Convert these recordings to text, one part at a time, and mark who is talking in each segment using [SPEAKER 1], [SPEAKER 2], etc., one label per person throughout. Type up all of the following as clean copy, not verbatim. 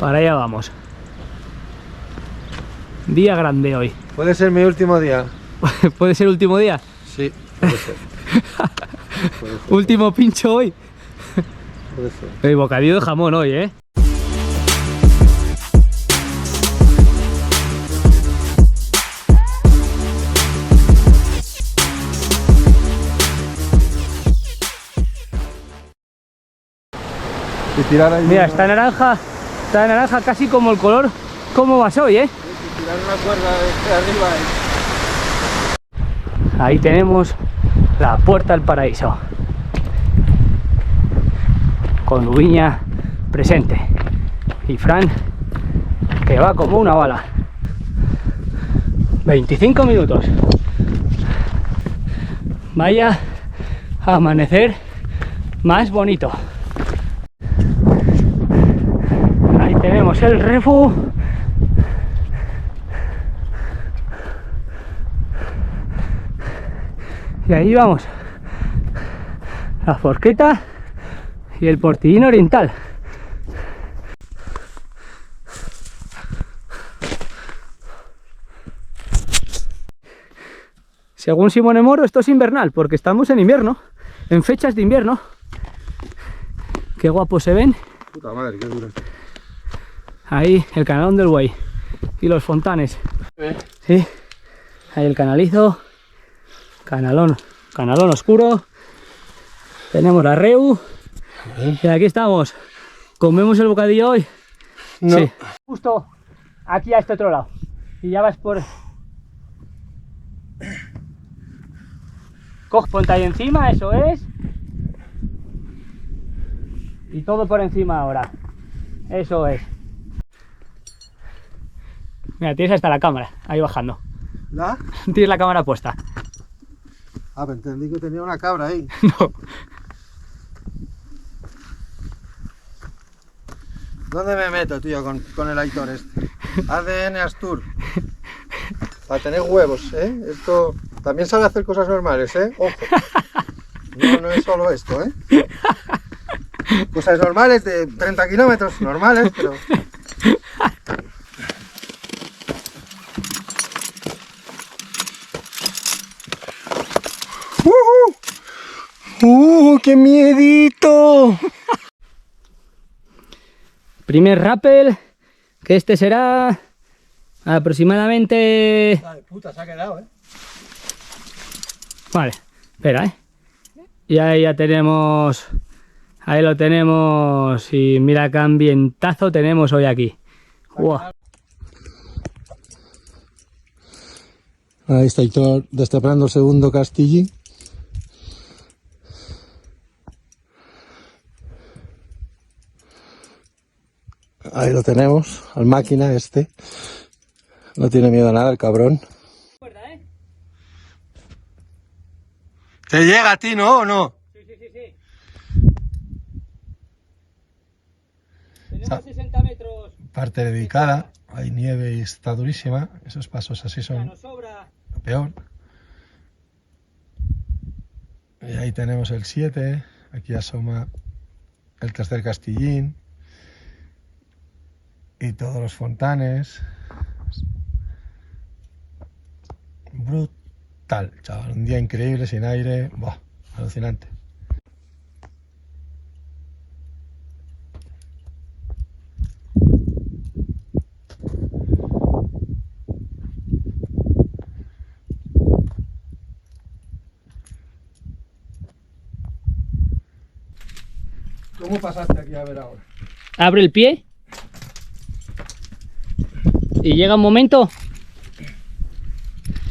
[SPEAKER 1] Para allá vamos. Día grande hoy.
[SPEAKER 2] Puede ser mi último día.
[SPEAKER 1] ¿Puede ser último día?
[SPEAKER 2] Sí, puede ser. Puede ser.
[SPEAKER 1] Último pincho hoy.
[SPEAKER 2] Puede ser.
[SPEAKER 1] El bocadillo de jamón hoy, ¿eh?
[SPEAKER 2] Y tirar ahí.
[SPEAKER 1] Mira, está naranja casi como el color. ¿Cómo vas hoy, eh?
[SPEAKER 2] Y tirar una cuerda de arriba.
[SPEAKER 1] Ahí tenemos la puerta al paraíso. Con Ubiña presente. Y Fran, que va como una bala. 25 minutos. Vaya amanecer más bonito. Ahí tenemos el refu. Y ahí vamos. La Forqueta y el Portillín Oriental. Según Simone Moro, esto es invernal, porque estamos en invierno, en fechas de invierno. Qué guapos se ven.
[SPEAKER 2] Puta madre, qué duro.
[SPEAKER 1] Ahí el canalón del Buey y los fontanes. Sí, ahí el canalizo, canalón oscuro. Tenemos la Reu. Y aquí estamos. ¿Comemos el bocadillo hoy?
[SPEAKER 2] No.
[SPEAKER 1] Sí. Justo aquí a este otro lado. Y ya vas por... Ponte ahí encima, eso es. Y todo por encima ahora. Eso es. Mira, tienes hasta la cámara, ahí bajando.
[SPEAKER 2] ¿La?
[SPEAKER 1] Tienes la cámara puesta.
[SPEAKER 2] Ah, pero entendí que tenía una cabra ahí.
[SPEAKER 1] No.
[SPEAKER 2] ¿Dónde me meto, tío, con el Aitor este? ADN Astur. Para tener huevos, ¿eh? Esto también sabe hacer cosas normales, ¿eh? Ojo. No es solo esto, ¿eh? Cosas normales de 30 kilómetros, normales, pero... ¡Qué miedito!
[SPEAKER 1] Primer rappel, que este será aproximadamente...
[SPEAKER 2] Ay, puta, se ha quedado, ¿eh?
[SPEAKER 1] Vale, espera, ¿eh? Y ahí ya tenemos... Ahí lo tenemos. Y mira qué ambientazo tenemos hoy aquí. ¡Wow!
[SPEAKER 2] Ahí está Aitor destapando el segundo castillo. Ahí lo tenemos, al máquina este. No tiene miedo a nada el cabrón. ¿Te llega a ti, no? ¿O no?
[SPEAKER 1] Sí. Tenemos 60 metros.
[SPEAKER 2] Parte dedicada, hay nieve y está durísima. Esos pasos así son
[SPEAKER 1] Nos sobra.
[SPEAKER 2] lo peor. Y ahí tenemos el 7, aquí asoma el tercer castillín. Y todos los fontanes. Brutal, chaval. Un día increíble, sin aire. Buah, alucinante. ¿Cómo pasaste aquí a ver ahora?
[SPEAKER 1] Abre el pie. Y llega un momento.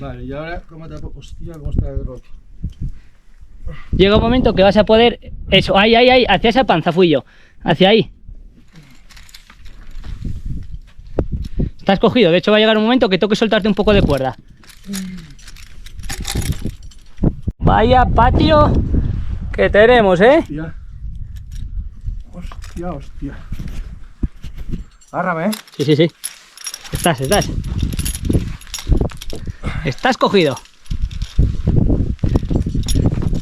[SPEAKER 2] Vale, y ahora, ¿cómo te... Hostia, cómo está el roto.
[SPEAKER 1] Llega un momento que vas a poder... Eso, ahí, hacia esa panza fui yo. Hacia ahí. Estás cogido, de hecho va a llegar un momento que toque soltarte un poco de cuerda. Vaya patio que tenemos, ¿eh?
[SPEAKER 2] Hostia. Agárrame, ¿eh?
[SPEAKER 1] Sí. Estás cogido.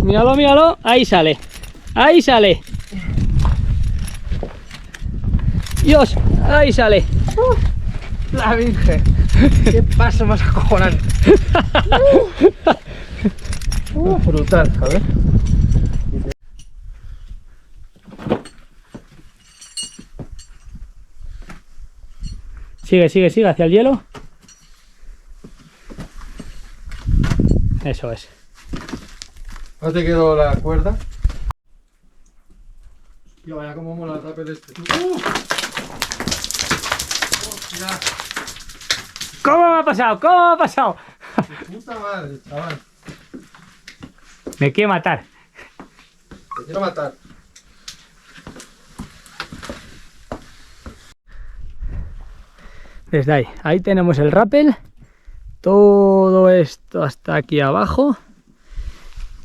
[SPEAKER 1] Míralo. Ahí sale. Dios. Ahí sale.
[SPEAKER 2] La Virgen. Qué paso más acojonante. Brutal, a ver.
[SPEAKER 1] Sigue, sigue, sigue hacia el hielo. Eso es.
[SPEAKER 2] ¿No te quedó la cuerda? Tío, vaya como mola el rapel este. Hostia.
[SPEAKER 1] ¿Cómo me ha pasado? ¿Cómo me ha pasado?
[SPEAKER 2] ¡Qué puta madre, chaval!
[SPEAKER 1] Me quiere matar.
[SPEAKER 2] Te quiero matar.
[SPEAKER 1] Desde ahí. Ahí tenemos el rappel. Todo esto hasta aquí abajo.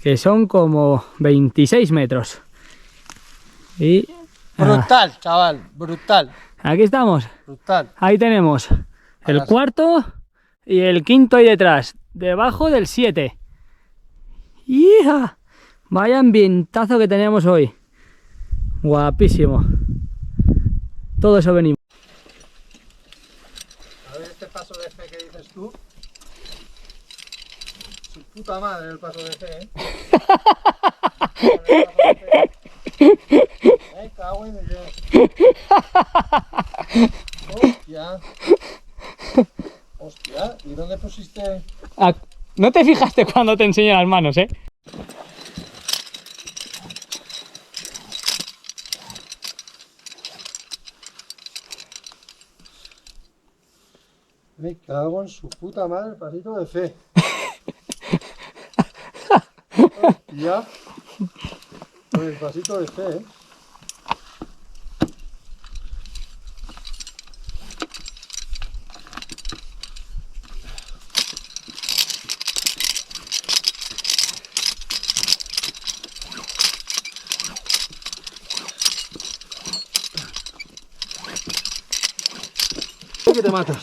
[SPEAKER 1] Que son como 26 metros. Y...
[SPEAKER 2] Brutal, chaval. Brutal.
[SPEAKER 1] Aquí estamos.
[SPEAKER 2] Brutal.
[SPEAKER 1] Ahí tenemos el cuarto y el quinto ahí detrás. Debajo del 7. ¡Hija! Vaya ambientazo que tenemos hoy. Guapísimo. Todo eso venimos.
[SPEAKER 2] A ver este paso de fe que dices tú. Su puta madre el paso de fe, ¿eh? Me cago en Dios. Hostia. Hostia, ¿y dónde pusiste?
[SPEAKER 1] Ah, no te fijaste cuando te enseñé las manos, ¿eh?
[SPEAKER 2] Me cago en su puta madre el pasito de fe. Hostia. Con el pasito de fe, ¿eh? Que te matas.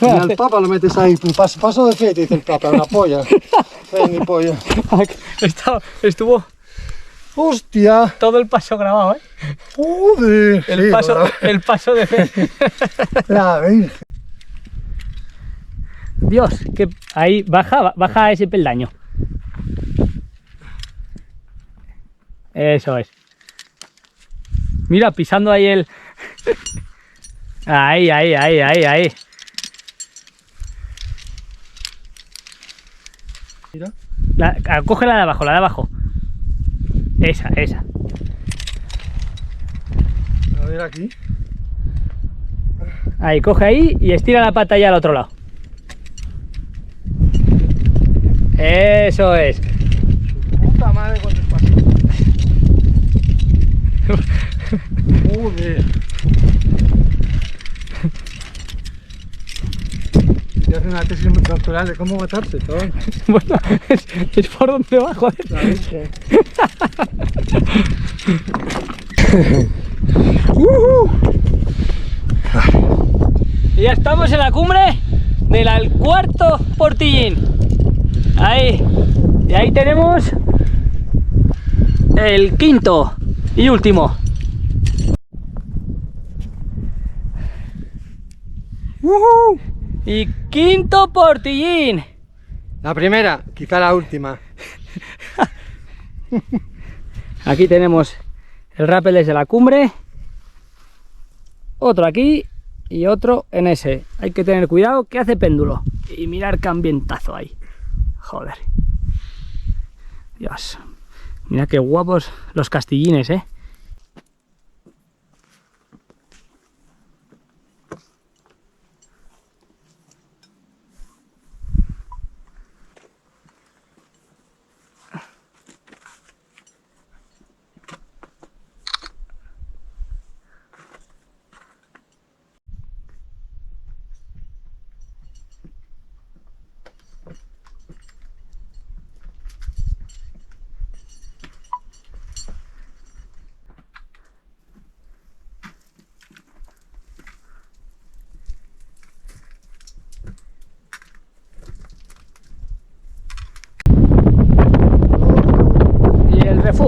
[SPEAKER 2] Y al Papa lo metes ahí, paso de fe, te dice el Papa, una polla. Fe ni polla.
[SPEAKER 1] Estuvo
[SPEAKER 2] ¡Hostia!
[SPEAKER 1] todo el paso grabado, ¿eh?
[SPEAKER 2] ¡Joder!
[SPEAKER 1] El paso de fe.
[SPEAKER 2] La Virgen.
[SPEAKER 1] Dios, que ahí baja ese peldaño. Eso es. Mira, pisando ahí el... Ahí.
[SPEAKER 2] Mira.
[SPEAKER 1] Coge la de abajo, Esa.
[SPEAKER 2] A ver aquí.
[SPEAKER 1] Ahí, coge ahí y estira la pata ya al otro lado. Eso es.
[SPEAKER 2] Puta madre con el paso. Joder. Y hace una tesis doctoral de cómo matarse, todo.
[SPEAKER 1] Bueno, es por donde va, joder.
[SPEAKER 2] La Virgen.
[SPEAKER 1] Y ya estamos en la cumbre del cuarto Portillín. Ahí. Y ahí tenemos el quinto y último. Y quinto Portillín.
[SPEAKER 2] La primera, quizá la última.
[SPEAKER 1] Aquí tenemos el rappel desde la cumbre. Otro aquí y otro en ese. Hay que tener cuidado que hace péndulo. Y mirar qué ambientazo hay. Joder. Dios. Mira qué guapos los castillines, ¿eh?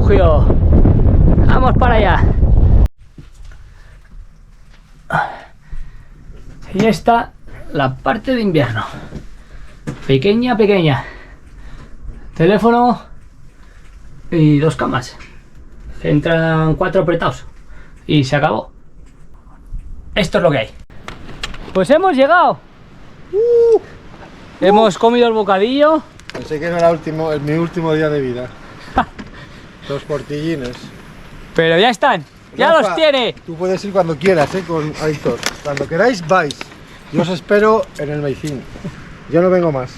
[SPEAKER 1] refugio. Vamos para allá. Y está la parte de invierno. Pequeña, pequeña. Teléfono y 2 camas. Entran 4 apretados. Y se acabó. Esto es lo que hay. Pues hemos llegado. Hemos comido el bocadillo.
[SPEAKER 2] Pensé que era mi último día de vida. Los portillines.
[SPEAKER 1] Pero ya están. ¡Ya
[SPEAKER 2] Rafa,
[SPEAKER 1] los tiene!
[SPEAKER 2] Tú puedes ir cuando quieras, con Aitor. Cuando queráis, vais. Yo os espero en el Meicín. Yo no vengo más.